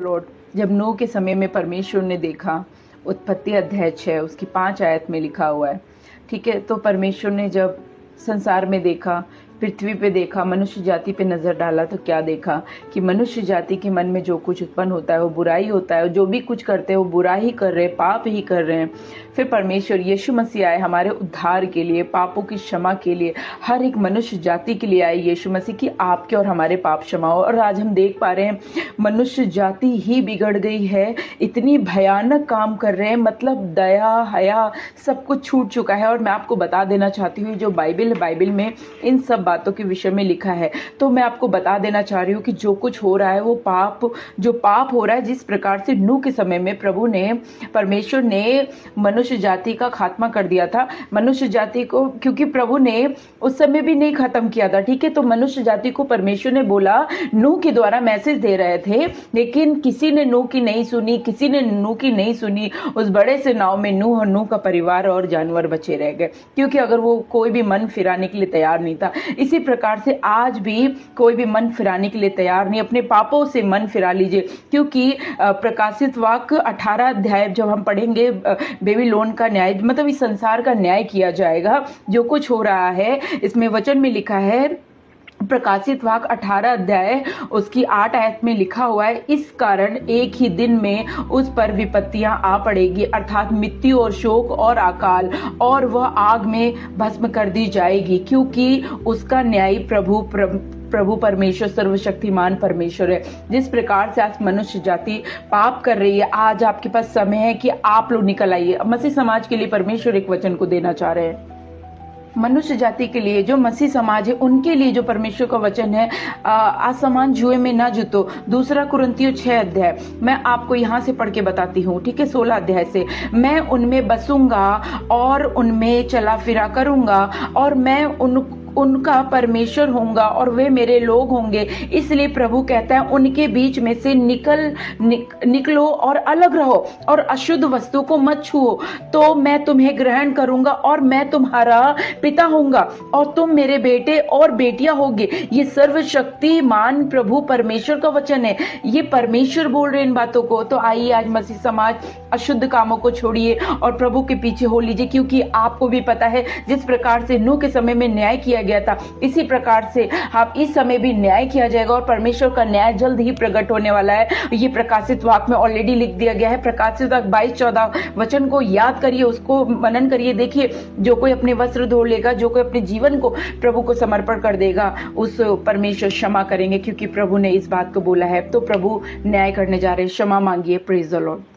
Lord. जब नूह के समय में परमेश्वर ने देखा, उत्पत्ति अध्याय 6 उसकी 5 आयत में लिखा हुआ है, ठीक है। तो परमेश्वर ने जब संसार में देखा, पृथ्वी पे देखा, मनुष्य जाति पे नजर डाला, तो क्या देखा कि मनुष्य जाति के मन में जो कुछ उत्पन्न होता है वो बुराई होता है। जो भी कुछ करते हैं वो बुरा ही कर रहे हैं, पाप ही कर रहे हैं। फिर परमेश्वर यीशु मसीह आए हमारे उद्धार के लिए, पापों की क्षमा के लिए, हर एक मनुष्य जाति के लिए आए यीशु मसीह की आपके और हमारे पाप क्षमा हो। और आज हम देख पा रहे हैं मनुष्य जाति ही बिगड़ गई है, इतनी भयानक काम कर रहे हैं, मतलब दया हया सब कुछ छूट चुका है। और मैं आपको बता देना चाहती हूँ जो बाइबल में इन सब बातों के विषय में लिखा है, तो मैं आपको बता देना चाह रही हूँ कि जो कुछ हो रहा है वो पाप हो रहा है। जिस प्रकार से नूह के समय में परमेश्वर ने मनुष्य जाति का खात्मा कर दिया था, मनुष्य जाति को, क्योंकि प्रभु ने उस समय भी नहीं खत्म किया था, ठीक है। तो मनुष्य जाति को परमेश्वर ने बोला, नूह के द्वारा मैसेज दे रहे थे, लेकिन किसी ने नूह की नहीं सुनी। उस बड़े से नाव में नूह और नूह का परिवार और जानवर बचे रह गए, क्योंकि अगर वो कोई भी मन फिराने के लिए तैयार नहीं था। इसी प्रकार से आज भी कोई भी मन फिराने के लिए तैयार नहीं। अपने पापों से मन फिरा लीजिए, क्योंकि प्रकाशित वाक्य 18 अध्याय जब हम पढ़ेंगे, बेबीलोन का न्याय, मतलब इस संसार का न्याय किया जाएगा। जो कुछ हो रहा है इसमें वचन में लिखा है, प्रकाशित वाक्य 18 अध्याय उसकी 8 आयत में लिखा हुआ है, इस कारण एक ही दिन में उस पर विपत्तियां आ पड़ेगी, अर्थात मृत्यु और शोक और अकाल, और वह आग में भस्म कर दी जाएगी, क्योंकि उसका न्यायी प्रभु परमेश्वर सर्वशक्तिमान परमेश्वर है। जिस प्रकार से आज मनुष्य जाति पाप कर रही है, आज आपके पास समय है कि आप लोग निकल आइए। मसीह समाज के लिए परमेश्वर एक वचन को देना चाह रहे हैं, मनुष्य जाति के लिए, जो मसीह समाज है उनके लिए जो परमेश्वर का वचन है, असमान जुए में ना जुतो। 2 कुरिन्थियों 6 अध्याय मैं आपको यहाँ से पढ़ के बताती हूँ, ठीक है। 16 अध्याय से, मैं उनमें बसूंगा और उनमें चला फिरा करूंगा, और मैं उनका परमेश्वर होऊंगा और वे मेरे लोग होंगे। इसलिए प्रभु कहता है, उनके बीच में से निकलो और अलग रहो, और अशुद्ध वस्तु को मत छुओ, तो मैं तुम्हें ग्रहण करूंगा और मैं तुम्हारा पिता होऊंगा और तुम मेरे बेटे और बेटियां होगे। ये सर्वशक्तिमान प्रभु परमेश्वर का वचन है, ये परमेश्वर बोल रहे इन बातों को। तो आइए आज मसीह समाज अशुद्ध कामों को छोड़िए और प्रभु के पीछे हो लीजिए, क्योंकि आपको भी पता है जिस प्रकार से नूह के समय में न्याय किया गया था, इसी प्रकार से आप इस समय भी न्याय किया जाएगा, और परमेश्वर का न्याय जल्द ही प्रकट होने वाला है। ये प्रकाशित वाक्य में ऑलरेडी लिख दिया गया है। प्रकाशित वाक्य 22-14 वचन को याद करिए, उसको मनन करिए। देखिए, जो कोई अपने वस्त्र धो लेगा, जो कोई अपने जीवन को प्रभु को समर्पण कर देगा, उस परमेश्वर क्षमा करेंगे, क्योंकि प्रभु ने इस बात को बोला है। तो प्रभु न्याय करने जा रहे हैं, क्षमा मांगिए। Praise the Lord.